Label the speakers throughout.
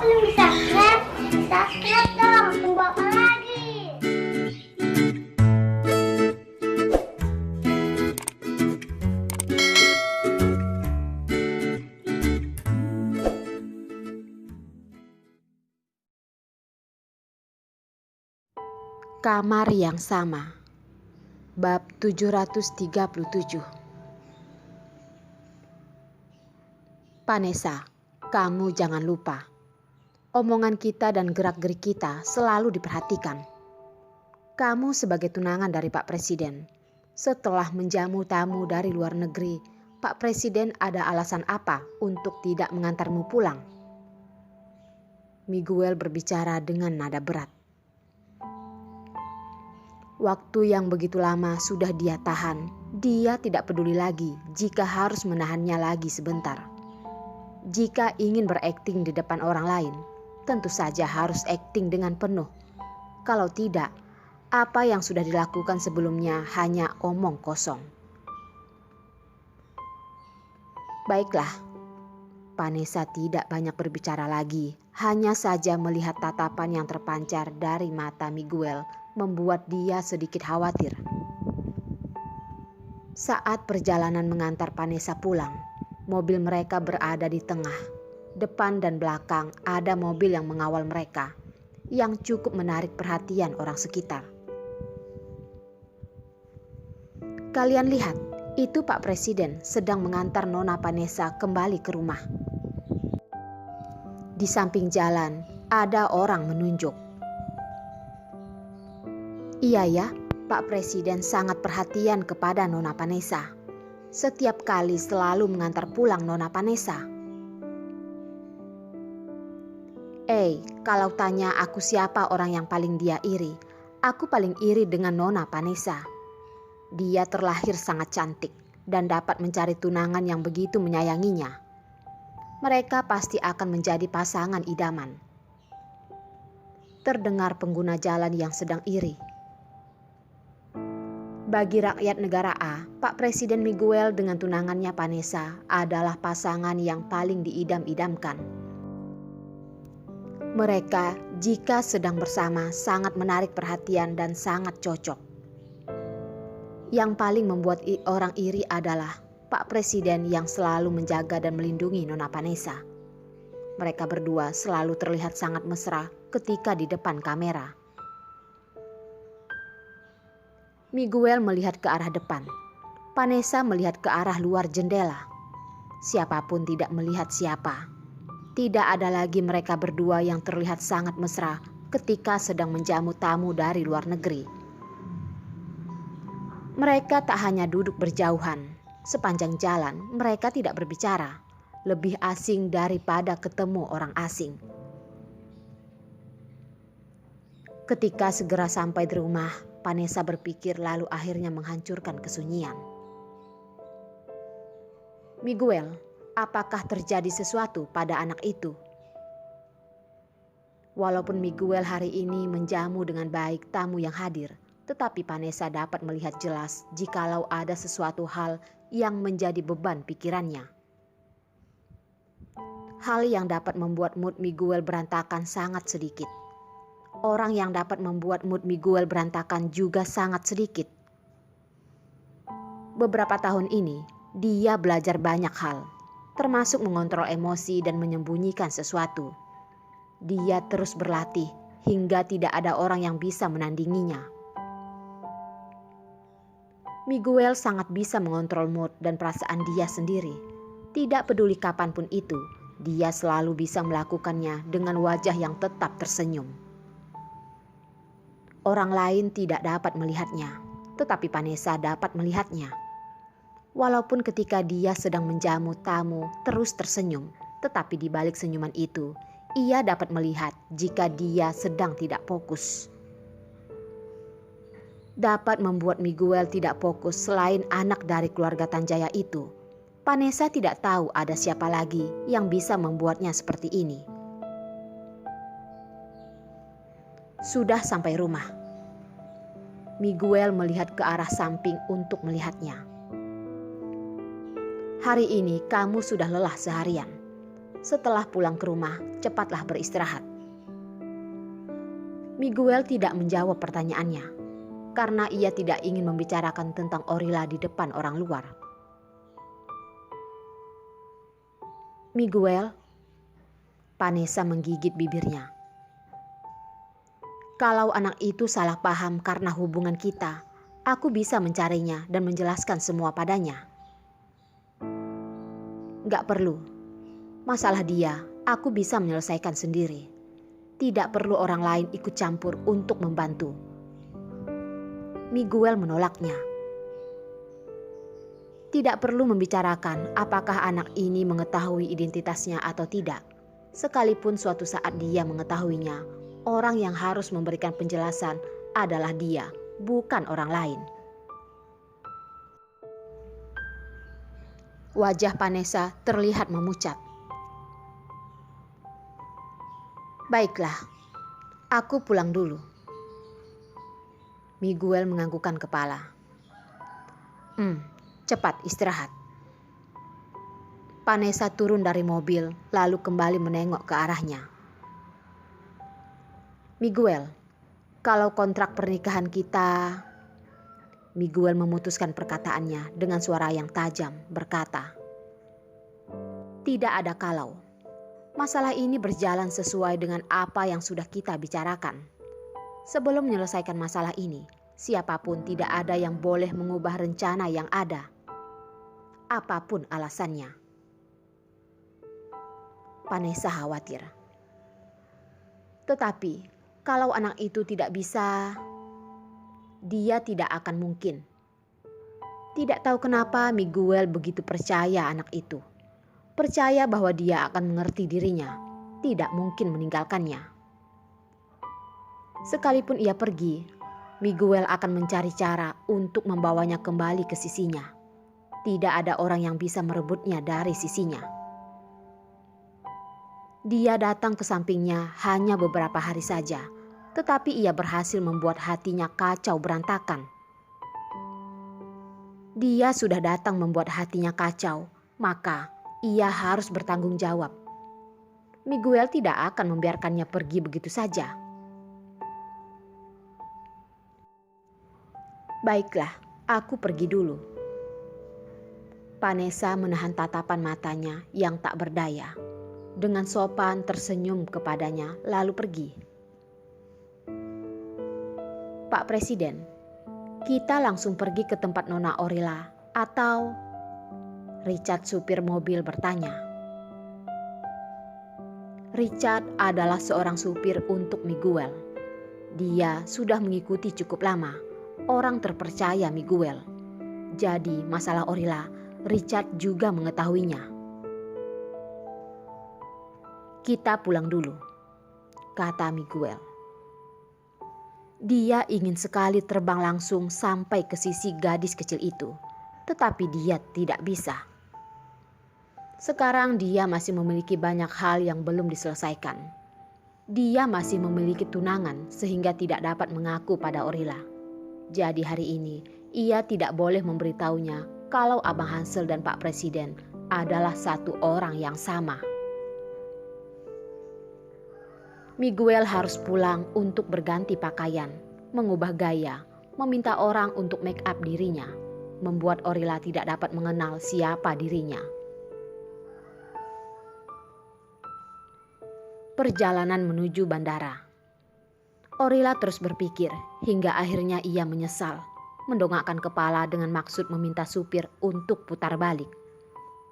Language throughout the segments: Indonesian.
Speaker 1: belum subscribe? Subscribe dong, tunggu apa lagi?
Speaker 2: Kamar yang sama. Bab 737. Vanessa, kamu jangan lupa. Omongan kita dan gerak-gerik kita selalu diperhatikan. Kamu sebagai tunangan dari Pak Presiden. Setelah menjamu tamu dari luar negeri, Pak Presiden ada alasan apa untuk tidak mengantarmu pulang? Miguel berbicara dengan nada berat. Waktu yang begitu lama sudah dia tahan. Dia tidak peduli lagi jika harus menahannya lagi sebentar. Jika ingin berakting di depan orang lain, tentu saja harus akting dengan penuh. Kalau tidak, apa yang sudah dilakukan sebelumnya hanya omong kosong. Baiklah, Vanessa tidak banyak berbicara lagi. Hanya saja melihat tatapan yang terpancar dari mata Miguel membuat dia sedikit khawatir. Saat perjalanan mengantar Vanessa pulang, mobil mereka berada di tengah. Depan dan belakang ada mobil yang mengawal mereka, yang cukup menarik perhatian orang sekitar. Kalian lihat, itu Pak Presiden sedang mengantar Nona Vanessa kembali ke rumah. Di samping jalan, ada orang menunjuk. Iya ya, Pak Presiden sangat perhatian kepada Nona Vanessa. Setiap kali selalu mengantar pulang Nona Vanessa. Kalau tanya aku siapa orang yang paling dia iri, aku paling iri dengan Nona Vanessa. Dia terlahir sangat cantik dan dapat mencari tunangan yang begitu menyayanginya. Mereka pasti akan menjadi pasangan idaman. Terdengar pengguna jalan yang sedang iri. Bagi rakyat negara A, Pak Presiden Miguel dengan tunangannya Vanessa adalah pasangan yang paling diidam-idamkan. Mereka jika sedang bersama sangat menarik perhatian dan sangat cocok. Yang paling membuat orang iri adalah Pak Presiden yang selalu menjaga dan melindungi Nona Vanessa. Mereka berdua selalu terlihat sangat mesra ketika di depan kamera. Miguel melihat ke arah depan. Vanessa melihat ke arah luar jendela. Siapapun tidak melihat siapa. Tidak ada lagi mereka berdua yang terlihat sangat mesra ketika sedang menjamu tamu dari luar negeri. Mereka tak hanya duduk berjauhan. Sepanjang jalan mereka tidak berbicara. Lebih asing daripada ketemu orang asing. Ketika segera sampai di rumah, Vanessa berpikir lalu akhirnya menghancurkan kesunyian. Miguel, apakah terjadi sesuatu pada anak itu? Walaupun Miguel hari ini menjamu dengan baik tamu yang hadir, tetapi Vanessa dapat melihat jelas jikalau ada sesuatu hal yang menjadi beban pikirannya. Hal yang dapat membuat mood Miguel berantakan sangat sedikit. Orang yang dapat membuat mood Miguel berantakan juga sangat sedikit. Beberapa tahun ini, dia belajar banyak hal, termasuk mengontrol emosi dan menyembunyikan sesuatu. Dia terus berlatih hingga tidak ada orang yang bisa menandinginya. Miguel sangat bisa mengontrol mood dan perasaan dia sendiri. Tidak peduli kapanpun itu, dia selalu bisa melakukannya dengan wajah yang tetap tersenyum. Orang lain tidak dapat melihatnya, tetapi Vanessa dapat melihatnya. Walaupun ketika dia sedang menjamu tamu terus tersenyum, tetapi di balik senyuman itu, ia dapat melihat jika dia sedang tidak fokus. Dapat membuat Miguel tidak fokus selain anak dari keluarga Tanjaya itu. Vanessa tidak tahu ada siapa lagi yang bisa membuatnya seperti ini. Sudah sampai rumah. Miguel melihat ke arah samping untuk melihatnya. Hari ini kamu sudah lelah seharian. Setelah pulang ke rumah, cepatlah beristirahat. Miguel tidak menjawab pertanyaannya, karena ia tidak ingin membicarakan tentang Orila di depan orang luar. Miguel, Vanessa menggigit bibirnya. Kalau anak itu salah paham karena hubungan kita, aku bisa mencarinya dan menjelaskan semua padanya. Gak perlu. Masalah dia, aku bisa menyelesaikan sendiri. Tidak perlu orang lain ikut campur untuk membantu. Miguel menolaknya. Tidak perlu membicarakan apakah anak ini mengetahui identitasnya atau tidak. Sekalipun suatu saat dia mengetahuinya, orang yang harus memberikan penjelasan adalah dia, bukan orang lain. Wajah Vanessa terlihat memucat. Baiklah, aku pulang dulu. Miguel menganggukkan kepala. Cepat istirahat. Vanessa turun dari mobil lalu kembali menengok ke arahnya. Miguel, kalau kontrak pernikahan kita... Miguel memutuskan perkataannya dengan suara yang tajam, berkata, tidak ada kalau. Masalah ini berjalan sesuai dengan apa yang sudah kita bicarakan. Sebelum menyelesaikan masalah ini, siapapun tidak ada yang boleh mengubah rencana yang ada. Apapun alasannya. Vanessa khawatir. Tetapi, kalau anak itu tidak bisa, dia tidak akan mungkin. Tidak tahu kenapa Miguel begitu percaya anak itu. Percaya bahwa dia akan mengerti dirinya, tidak mungkin meninggalkannya. Sekalipun ia pergi, Miguel akan mencari cara untuk membawanya kembali ke sisinya. Tidak ada orang yang bisa merebutnya dari sisinya. Dia datang ke sampingnya hanya beberapa hari saja, tetapi ia berhasil membuat hatinya kacau berantakan. Dia sudah datang membuat hatinya kacau, maka ia harus bertanggung jawab. Miguel tidak akan membiarkannya pergi begitu saja. Baiklah, aku pergi dulu. Vanessa menahan tatapan matanya yang tak berdaya. Dengan sopan tersenyum kepadanya lalu pergi. Pak Presiden, kita langsung pergi ke tempat Nona Orila atau... Richard supir mobil bertanya. Richard adalah seorang supir untuk Miguel. Dia sudah mengikuti cukup lama, orang terpercaya Miguel. Jadi masalah Orila, Richard juga mengetahuinya. Kita pulang dulu, kata Miguel. Dia ingin sekali terbang langsung sampai ke sisi gadis kecil itu, tetapi dia tidak bisa. Sekarang dia masih memiliki banyak hal yang belum diselesaikan. Dia masih memiliki tunangan sehingga tidak dapat mengaku pada Orila. Jadi hari ini ia tidak boleh memberitahunya kalau Abang Hansel dan Pak Presiden adalah satu orang yang sama. Miguel harus pulang untuk berganti pakaian, mengubah gaya, meminta orang untuk make up dirinya, membuat Orila tidak dapat mengenal siapa dirinya. Perjalanan menuju bandara. Orila terus berpikir hingga akhirnya ia menyesal, mendongakkan kepala dengan maksud meminta supir untuk putar balik.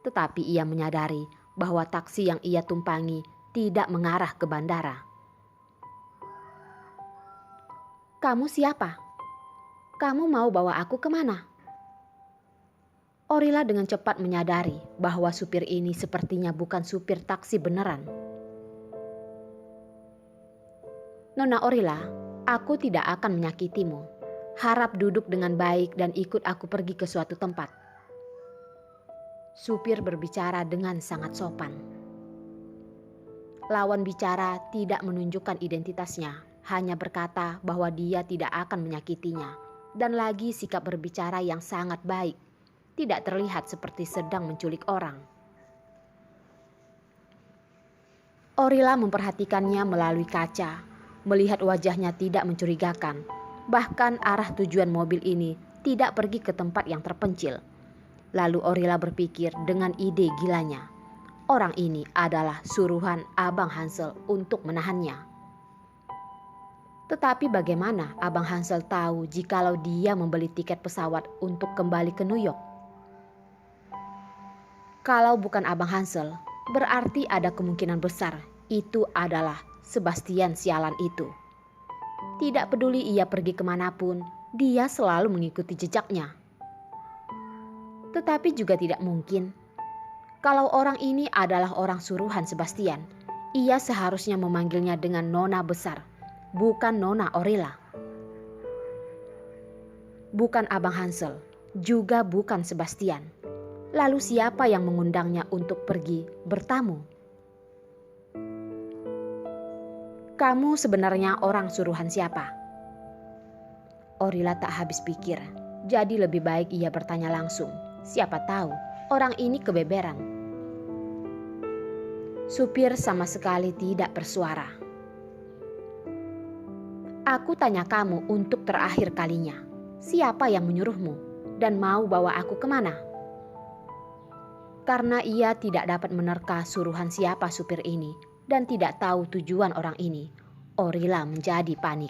Speaker 2: Tetapi ia menyadari bahwa taksi yang ia tumpangi tidak mengarah ke bandara. Kamu siapa? Kamu mau bawa aku kemana? Orila dengan cepat menyadari bahwa supir ini sepertinya bukan supir taksi beneran. Nona Orila, aku tidak akan menyakitimu. Harap duduk dengan baik dan ikut aku pergi ke suatu tempat. Supir berbicara dengan sangat sopan. Lawan bicara tidak menunjukkan identitasnya, hanya berkata bahwa dia tidak akan menyakitinya. Dan lagi sikap berbicara yang sangat baik, tidak terlihat seperti sedang menculik orang. Orila memperhatikannya melalui kaca, melihat wajahnya tidak mencurigakan. Bahkan arah tujuan mobil ini tidak pergi ke tempat yang terpencil. Lalu Orila berpikir dengan ide gilanya. Orang ini adalah suruhan Abang Hansel untuk menahannya. Tetapi bagaimana Abang Hansel tahu jikalau dia membeli tiket pesawat untuk kembali ke New York? Kalau bukan Abang Hansel, berarti ada kemungkinan besar itu adalah Sebastian sialan itu. Tidak peduli ia pergi kemanapun, dia selalu mengikuti jejaknya. Tetapi juga tidak mungkin. Kalau orang ini adalah orang suruhan Sebastian, ia seharusnya memanggilnya dengan Nona besar, bukan Nona Orila. Bukan Abang Hansel, juga bukan Sebastian. Lalu siapa yang mengundangnya untuk pergi bertamu? Kamu sebenarnya orang suruhan siapa? Orila tak habis pikir, jadi lebih baik ia bertanya langsung. Siapa tahu orang ini kebeberan. Supir sama sekali tidak bersuara. Aku tanya kamu untuk terakhir kalinya. Siapa yang menyuruhmu dan mau bawa aku kemana? Karena ia tidak dapat menerka suruhan siapa supir ini dan tidak tahu tujuan orang ini, Orila menjadi panik.